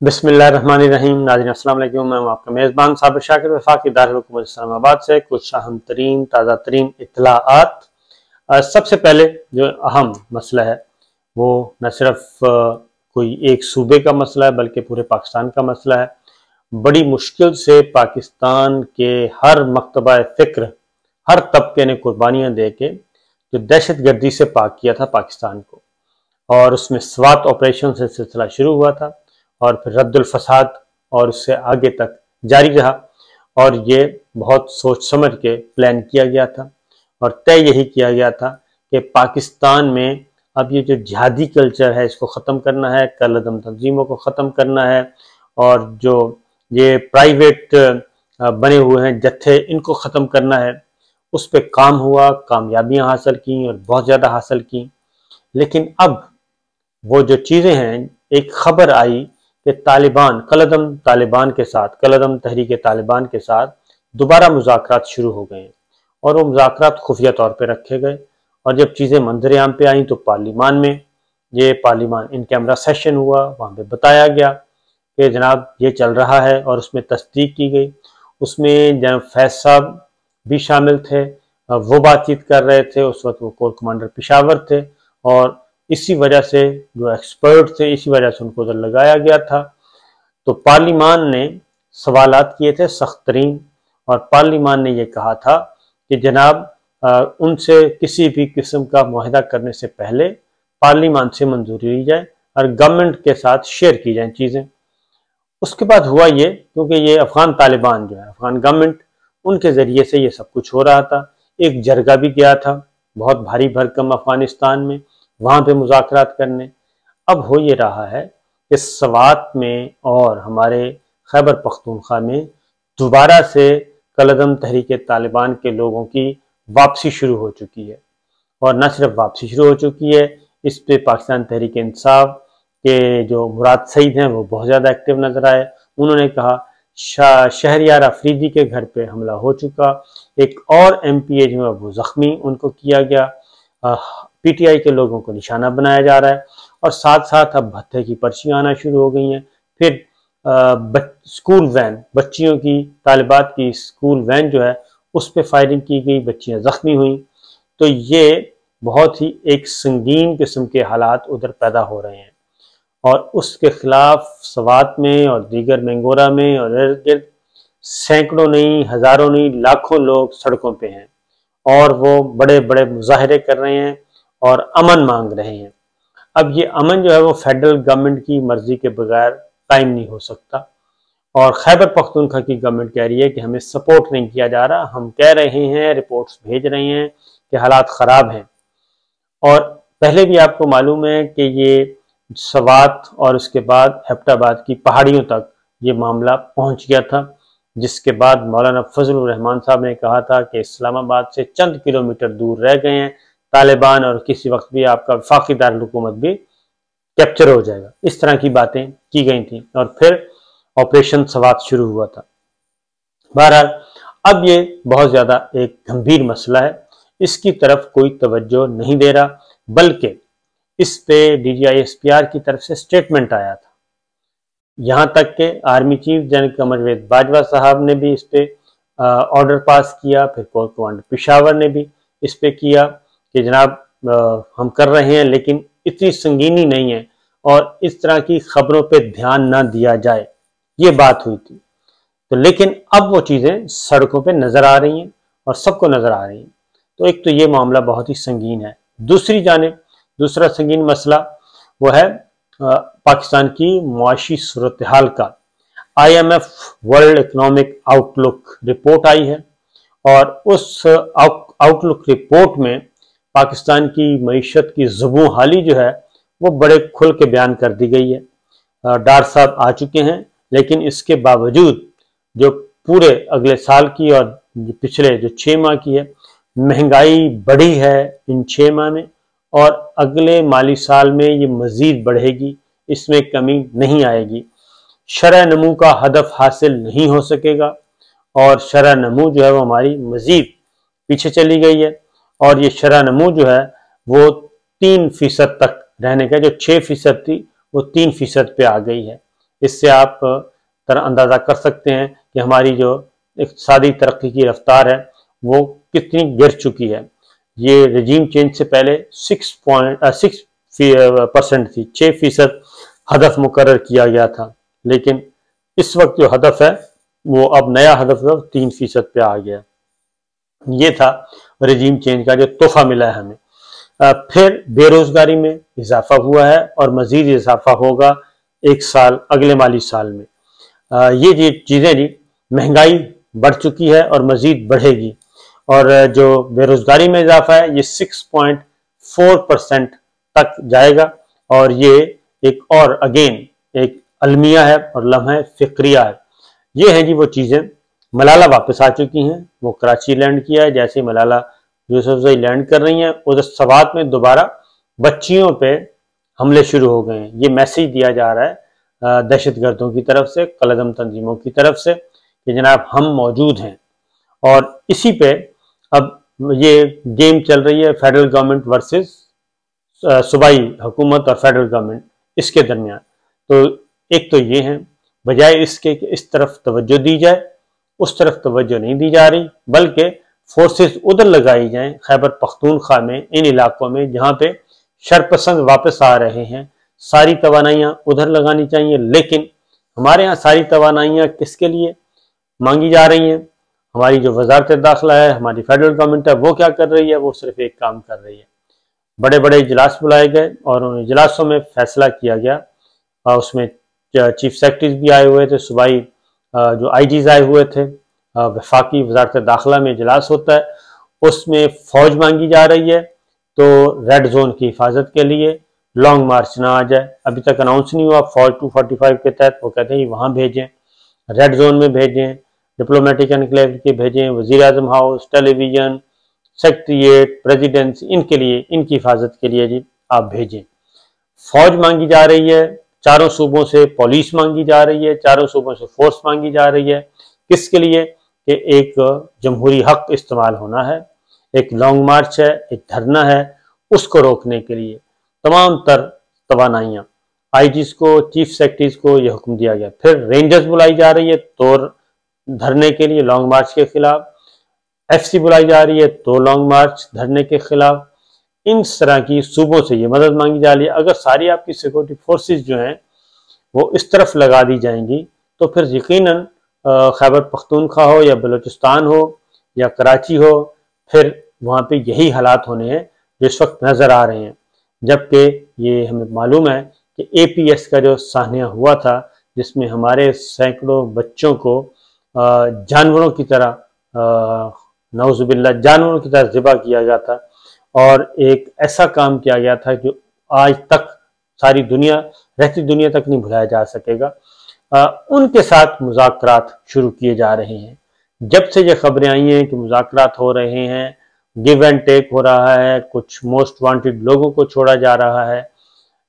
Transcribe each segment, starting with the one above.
बिस्मिल्लाहिर्रहमानिर्रहीम। नाज़रीन अस्सलाम वालेकुम। मैं हूं आपका मेज़बान साबिर शाकिर वफाकी दारुल हुकूमत इस्लामाबाद से कुछ अहम तरीन ताज़ा तरीन इत्तलाआत। सबसे पहले जो अहम मसला है वो न सिर्फ कोई एक सूबे का मसला है बल्कि पूरे पाकिस्तान का मसला है। बड़ी मुश्किल से पाकिस्तान के हर मकतबा फ़िक्र, हर तबके ने कुर्बानियाँ दे के जो दहशत गर्दी से पाक किया था पाकिस्तान को, और उसमें स्वात ऑपरेशन से सिलसिला शुरू हुआ था और फिर रद्दुल फसाद और उससे आगे तक जारी रहा। और ये बहुत सोच समझ के प्लान किया गया था और तय यही किया गया था कि पाकिस्तान में अब ये जो जिहादी कल्चर है इसको ख़त्म करना है, कलअदम तंजीमों को ख़त्म करना है, और जो ये प्राइवेट बने हुए हैं जत्थे इनको ख़त्म करना है। उस पर काम हुआ, कामयाबियाँ हासिल की और बहुत ज़्यादा हासिल की। लेकिन अब वो जो चीज़ें हैं, एक खबर आई कि तालिबान कलअदम तहरीक तालिबान के साथ दोबारा मुज़ाकरात शुरू हो गए हैं और वो मुज़ाकरात खुफिया तौर पे रखे गए। और जब चीज़ें मंजर-ए-आम पे आई तो पार्लिमान इन कैमरा सेशन हुआ, वहाँ पे बताया गया कि जनाब ये चल रहा है और उसमें तस्दीक की गई। उसमें जनाब फैज़ साहब भी शामिल थे, वो बातचीत कर रहे थे। उस वक्त वो कोर कमांडर पेशावर थे और इसी वजह से जो एक्सपर्ट थे इसी वजह से उनको उधर लगाया गया था। तो पार्लिमान ने सवालात किए थे सख्त तरीन और पार्लिमान ने यह कहा था कि जनाब उनसे किसी भी किस्म का मुआहदा करने से पहले पार्लिमान से मंजूरी ली जाए और गवर्नमेंट के साथ शेयर की जाए चीज़ें। उसके बाद हुआ ये, क्योंकि ये अफगान तालिबान जो है, अफगान गवर्नमेंट, उनके ज़रिए से ये सब कुछ हो रहा था। एक जरगा भी गया था बहुत भारी भरकम अफगानिस्तान में, वहाँ पे मुज़ाकरात करने। अब हो ये रहा है कि स्वात में और हमारे खैबर पख्तूनख्वा में दोबारा से कलअदम तहरीक तालिबान के लोगों की वापसी शुरू हो चुकी है। और न सिर्फ वापसी शुरू हो चुकी है, इस पे पाकिस्तान तहरीक इंसाफ के जो मुराद सईद हैं वो बहुत ज़्यादा एक्टिव नज़र आए। उन्होंने कहा शहरयार अफरीदी के घर पे हमला हो चुका, एक और MPA जो है वो ज़ख्मी, उनको किया गया, PTI के लोगों को निशाना बनाया जा रहा है और साथ साथ अब भत्ते की पर्चियाँ आना शुरू हो गई हैं। फिर स्कूल वैन, बच्चियों की, तालिबात की स्कूल वैन जो है उस पर फायरिंग की गई, बच्चियाँ ज़ख्मी हुई। तो ये बहुत ही एक संगीन किस्म के हालात उधर पैदा हो रहे हैं और उसके खिलाफ स्वात में और दीगर मैंगोरा में और इर्द गिर्द सैकड़ों नहीं, हज़ारों नहीं, लाखों लोग सड़कों पे हैं और वो बड़े बड़े मुजाहरे कर रहे हैं और अमन मांग रहे हैं। अब ये अमन जो है वो फेडरल गवर्नमेंट की मर्जी के बगैर कायम नहीं हो सकता और खैबर पख्तूनख्वा की गवर्नमेंट कह रही है कि हमें सपोर्ट नहीं किया जा रहा। हम कह रहे हैं, रिपोर्ट्स भेज रहे हैं कि हालात ख़राब हैं। और पहले भी आपको मालूम है कि ये स्वात और उसके बाद एबटाबाद की पहाड़ियों तक ये मामला पहुंच गया था, जिसके बाद मौलाना फजलुर रहमान साहब ने कहा था कि इस्लामाबाद से चंद किलोमीटर दूर रह गए हैं तालिबान और किसी वक्त भी आपका वफाकी दारुल हुकूमत भी कैप्चर हो जाएगा। इस तरह की बातें की गई थी और फिर ऑपरेशन स्वात शुरू हुआ था। बहरहाल अब ये बहुत ज़्यादा एक गंभीर मसला है, इसकी तरफ कोई तवज्जो नहीं दे रहा, बल्कि इस पे DGI SPR की तरफ से स्टेटमेंट आया था। यहाँ तक कि आर्मी चीफ जनरल कमरवेद बाजवा साहब ने भी इस पे ऑर्डर पास किया, फिर कोर कमांडर पेशावर ने भी इस पे किया कि जनाब हम कर रहे हैं लेकिन इतनी संगीनी नहीं है और इस तरह की खबरों पे ध्यान ना दिया जाए, ये बात हुई थी। तो लेकिन अब वो चीज़ें सड़कों पे नज़र आ रही हैं और सबको नज़र आ रही हैं। तो एक तो ये मामला बहुत ही संगीन है। दूसरी जानिब दूसरा संगीन मसला वो है पाकिस्तान की मुआशी सूरत हाल का। IMF world economic outlook report आई है और उस आउटलुक रिपोर्ट में पाकिस्तान की मईशत की ज़ुबू हाली जो है वो बड़े खुल के बयान कर दी गई है। डार साहब आ चुके हैं, लेकिन इसके बावजूद जो पूरे अगले साल की और पिछले जो 6 माह की है, महंगाई बढ़ी है इन 6 माह में और अगले माली साल में ये मज़ीद बढ़ेगी, इसमें कमी नहीं आएगी। शरह नमू का हदफ हासिल नहीं हो सकेगा और शरह नमू जो है वो हमारी मज़ीद पीछे चली गई है और ये शरह नमू जो है वो 3% तक रहने का, जो 6% थी वो 3% पे आ गई है। इससे आप अंदाज़ा कर सकते हैं कि हमारी जो इक़्तिसादी तरक्की की रफ्तार है वो कितनी गिर चुकी है। ये रजीम चेंज से पहले 6% थी, 6% हदफ मुकर्रर किया गया था, लेकिन इस वक्त जो हदफ है वो अब नया हदफ 3% पे आ गया। ये था रजीम चेंज का जो तोहफा मिला है हमें। फिर बेरोजगारी में इजाफा हुआ है और मजीद इजाफा होगा एक साल अगले माली साल में। ये चीज़ें जी, महंगाई बढ़ चुकी है और मजीद बढ़ेगी, और जो बेरोजगारी में इजाफा है ये 6.4% तक जाएगा, और ये एक और अगेन एक अलमिया है और लम्हा फिक्रिया है। ये है जी वो चीज़ें। मलाला वापस आ चुकी हैं, वो कराची लैंड किया है। जैसे मलाला यूसुफजई लैंड कर रही हैं, उधर सवात में दोबारा बच्चियों पे हमले शुरू हो गए हैं। ये मैसेज दिया जा रहा है दहशतगर्दों की तरफ से, कलदम तंजीमों की तरफ से, कि जनाब हम मौजूद हैं। और इसी पे अब ये गेम चल रही है फेडरल गवर्नमेंट वर्सेस सूबाई हुकूमत और फेडरल गवर्नमेंट, इसके दरमियान। तो एक तो ये है, बजाय इसके कि इस तरफ तवज्जो दी जाए, उस तरफ तवज्जो नहीं दी जा रही, बल्कि फोर्सेस उधर लगाई जाएं खैबर पख्तूनख्वा में, इन इलाकों में जहाँ पे शरपसंद वापस आ रहे हैं। सारी तवानाइयाँ उधर लगानी चाहिए, लेकिन हमारे यहाँ सारी तवानाइयाँ किसके लिए मांगी जा रही हैं? हमारी जो वजारत दाखिला है, हमारी फेडरल गवर्नमेंट है, वो क्या कर रही है? वो सिर्फ एक काम कर रही है। बड़े बड़े इजलास बुलाए गए और उन इजलासों में फैसला किया गया, और उसमें चीफ सेक्रेटरीज भी आए हुए थे, सूबाई जो आईजीज आए हुए थे। वफाकी वजारत दाखिला में इजलास होता है, उसमें फौज मांगी जा रही है, तो रेड जोन की हिफाजत के लिए लॉन्ग मार्च ना आ जाए। अभी तक अनाउंस नहीं हुआ फौज 245 के तहत, वो कहते हैं वहाँ भेजें, रेड जोन में भेजें, डिप्लोमेटिक एनक्लेव के भेजें, वजीर आजम हाउस, टेलीविजन, सेक्रेटरीट, प्रेसिडेंसी, इनके लिए, इनकी हिफाजत के लिए जी आप भेजें। फौज मांगी जा रही है, चारों सूबों से पुलिस मांगी जा रही है, चारों सूबों से फोर्स मांगी जा रही है। किसके लिए? कि एक जमहूरी हक इस्तेमाल होना है, एक लॉन्ग मार्च है, एक धरना है, उसको रोकने के लिए तमाम तर तवानाइयाँ आईजीज को, चीफ सेक्रेटरीज को यह हुक्म दिया गया। फिर रेंजर्स बुलाई जा रही है तो धरने के लिए, लॉन्ग मार्च के खिलाफ, एफसी बुलाई जा रही है तो लॉन्ग मार्च धरने के खिलाफ। इन तरह की सूबों से ये मदद मांगी जा रही है। अगर सारी आपकी सिक्योरिटी फोर्सेस जो हैं वो इस तरफ लगा दी जाएंगी, तो फिर यकीनन खैबर पख्तूनख्वा हो या बलूचिस्तान हो या कराची हो, फिर वहाँ पे यही हालात होने हैं जो इस वक्त नज़र आ रहे हैं। जबकि ये हमें मालूम है कि APS का जो सान्या हुआ था, जिसमें हमारे सैकड़ों बच्चों को जानवरों की तरह, नौजुबिल्लाह, जानवरों की तरह ज़िबा किया गया था, और एक ऐसा काम किया गया था जो आज तक सारी दुनिया, रहती दुनिया तक नहीं भुलाया जा सकेगा। उनके साथ मुज़ाकरात शुरू किए जा रहे हैं। जब से ये खबरें आई हैं कि मुज़ाकरात हो रहे हैं, गिव एंड टेक हो रहा है, कुछ मोस्ट वांटेड लोगों को छोड़ा जा रहा है,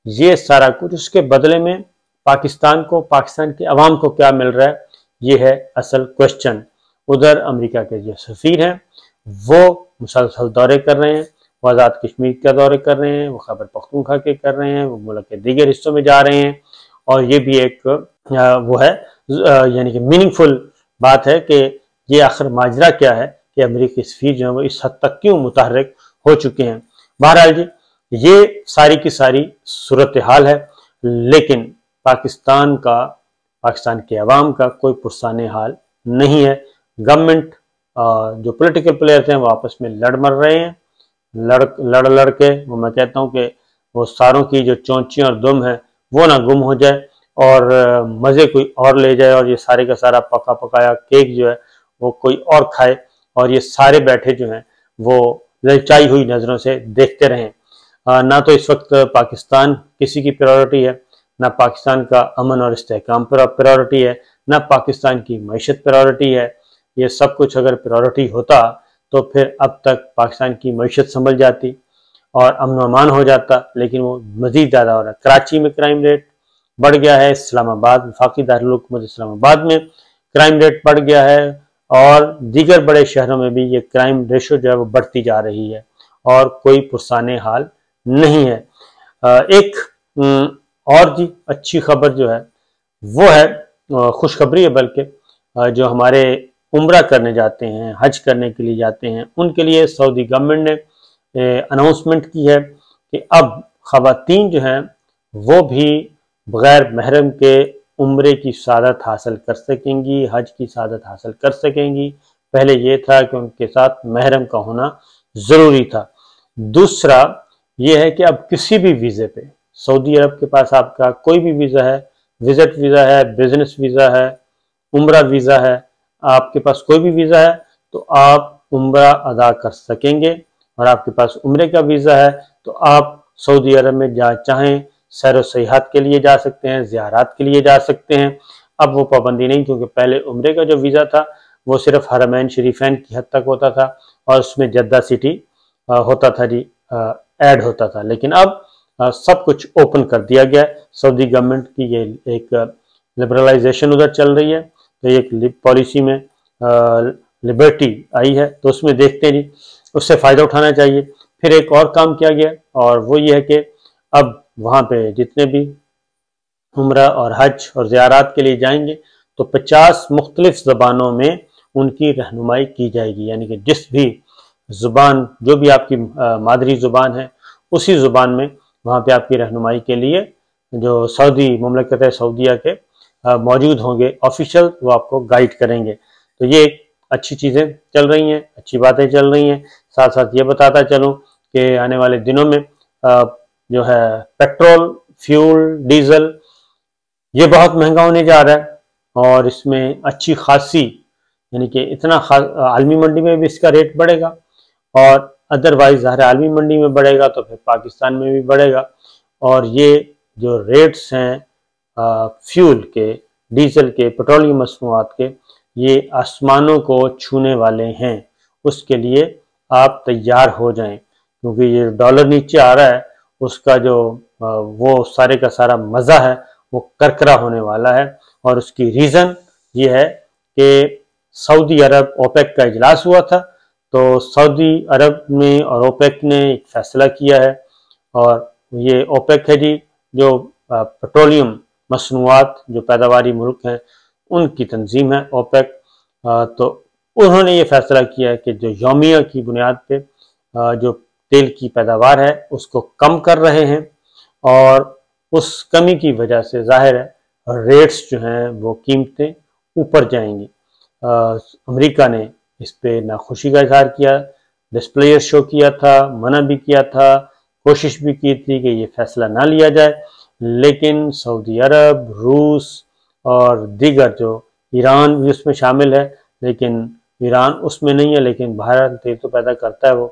ये सारा कुछ, उसके बदले में पाकिस्तान को, पाकिस्तान के अवाम को क्या मिल रहा है, ये है असल क्वेश्चन। उधर अमेरिका के जो सफ़ीर हैं वो मुसलसल दौरे कर रहे हैं, वो आज़ाद कश्मीर का दौरे कर रहे हैं, वो खैबर पख्तूनख्वा के कर रहे हैं, वो मुल्क के दीगर हिस्सों में जा रहे हैं। और ये भी एक वो है, यानी कि मीनिंगफुल बात है कि ये आखिर माजरा क्या है कि अमेरिकी सफ़ीर जो है वो इस हद तक क्यों मुतहर्रिक हो चुके हैं। बहरहाल जी, ये सारी की सारी सूरत हाल है, लेकिन पाकिस्तान के अवाम का कोई पुरसाने हाल नहीं है। गवर्नमेंट, जो पॉलिटिकल प्लेयर्स हैं वो आपस में लड़ मर रहे हैं, लड़ के, वो मैं कहता हूँ कि वो सारों की जो चौंचियाँ और दुम है वो ना गुम हो जाए और मज़े कोई और ले जाए, और ये सारे का सारा पका पकाया केक जो है वो कोई और खाए, और ये सारे बैठे जो हैं वो ललचाई हुई नज़रों से देखते रहें। ना तो इस वक्त पाकिस्तान किसी की प्रायोरिटी है, ना पाकिस्तान का अमन और इस्तेहकाम प्रायोरिटी है, ना पाकिस्तान की मईशत प्रायोरिटी है। ये सब कुछ अगर प्रायोरिटी होता तो फिर अब तक पाकिस्तान की मईशत संभल जाती और अमन अमान हो जाता, लेकिन वो मज़ीद ज़्यादा हो रहा है। कराची में क्राइम रेट बढ़ गया है, इस्लामाबाद, वफाकी दारुल हुकूमत इस्लामाबाद में क्राइम रेट बढ़ गया है, और दीगर बड़े शहरों में भी ये क्राइम रेशो जो है वो बढ़ती जा रही है, और कोई पुरसाने हाल नहीं है। एक और जी अच्छी खबर जो है वो है खुशखबरी है, बल्कि जो हमारे उम्रा करने जाते हैं, हज करने के लिए जाते हैं, उनके लिए सऊदी गवर्नमेंट ने अनाउंसमेंट की है कि अब ख़वातीन जो हैं वो भी बग़ैर महरम के उम्रे की सआदत हासिल कर सकेंगी, हज की सआदत हासिल कर सकेंगी। पहले ये था कि उनके साथ महरम का होना ज़रूरी था। दूसरा ये है कि अब किसी भी वीज़े पे, सऊदी अरब के पास आपका कोई भी वीज़ा है, विजिट वीज़ा है, बिजनेस वीज़ा है, उम्रा वीज़ा है, आपके पास कोई भी वीज़ा है तो आप उम्रा अदा कर सकेंगे। और आपके पास उम्रे का वीज़ा है तो आप सऊदी अरब में जहाँ चाहें सैर व सयाहत के लिए जा सकते हैं, ज़ियारत के लिए जा सकते हैं। अब वो पाबंदी नहीं, क्योंकि पहले उम्रे का जो वीज़ा था वो सिर्फ हरमैन शरीफैन की हद तक होता था और उसमें जद्दा सिटी होता था जी, ऐड होता था। लेकिन अब सब कुछ ओपन कर दिया गया है। सऊदी गवर्नमेंट की ये एक लिबरलाइजेशन उधर चल रही है, तो एक पॉलिसी में लिबर्टी आई है, तो उसमें देखते हैं जी, उससे फ़ायदा उठाना चाहिए। फिर एक और काम किया गया और वो ये है कि अब वहाँ पे जितने भी उम्रा और हज और ज़ियारत के लिए जाएंगे तो 50 मुख्तलिफ ज़बानों में उनकी रहनुमाई की जाएगी। यानी कि जिस भी ज़ुबान, जो भी आपकी मादरी ज़ुबान है, उसी ज़ुबान में वहाँ पे आपकी रहनुमाई के लिए जो सऊदी मुमलकत सऊदिया के मौजूद होंगे ऑफिशियल, वो आपको गाइड करेंगे। तो ये अच्छी चीज़ें चल रही हैं, अच्छी बातें चल रही हैं। साथ साथ ये बताता चलूँ कि आने वाले दिनों में जो है पेट्रोल, फ्यूल, डीजल ये बहुत महंगा होने जा रहा है और इसमें अच्छी खासी, यानी कि इतना आलमी मंडी में भी इसका रेट बढ़ेगा और अदरवाइज ज़ाहिर आलमी मंडी में बढ़ेगा तो फिर पाकिस्तान में भी बढ़ेगा। और ये जो रेट्स हैं फ्यूल के, डीजल के, पेट्रोलियम मसनूआत के, ये आसमानों को छूने वाले हैं। उसके लिए आप तैयार हो जाएं, क्योंकि ये डॉलर नीचे आ रहा है, उसका जो वो सारे का सारा मज़ा है वो करकरा होने वाला है। और उसकी रीज़न ये है कि सऊदी अरब ओपेक का इजलास हुआ था, तो सऊदी अरब ने और ओपेक ने एक फ़ैसला किया है, और ये ओपेक है जी जो पेट्रोलियम मसनूआत जो पैदावारी मुल्क हैं उनकी तंजीम है ओपेक। तो उन्होंने ये फैसला किया है कि जो यौमिया की बुनियाद पे जो तेल की पैदावार है उसको कम कर रहे हैं, और उस कमी की वजह से जाहिर है रेट्स जो हैं वो कीमतें ऊपर जाएंगी। अमेरिका ने इस पे नाखुशी का इजहार किया, डिस्प्लेयर शो किया था, मना भी किया था, कोशिश भी की थी कि ये फैसला ना लिया जाए, लेकिन सऊदी अरब, रूस और दीगर, जो ईरान भी उसमें शामिल है, लेकिन ईरान उसमें नहीं है, लेकिन भारत तेल तो पैदा करता है वो,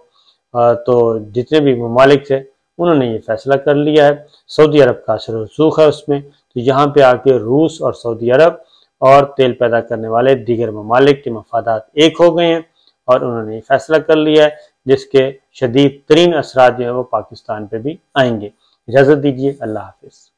तो जितने भी ममालिक थे उन्होंने ये फैसला कर लिया है। सऊदी अरब का असर रसूख है उसमें, तो यहाँ पे आके रूस और सऊदी अरब और तेल पैदा करने वाले दीगर ममालिक के मफादात एक हो गए हैं और उन्होंने ये फैसला कर लिया है, जिसके शदीद तरीन असरात जो है वो पाकिस्तान पे भी आएंगे। इजाज़त दीजिए, अल्लाह हाफिज़।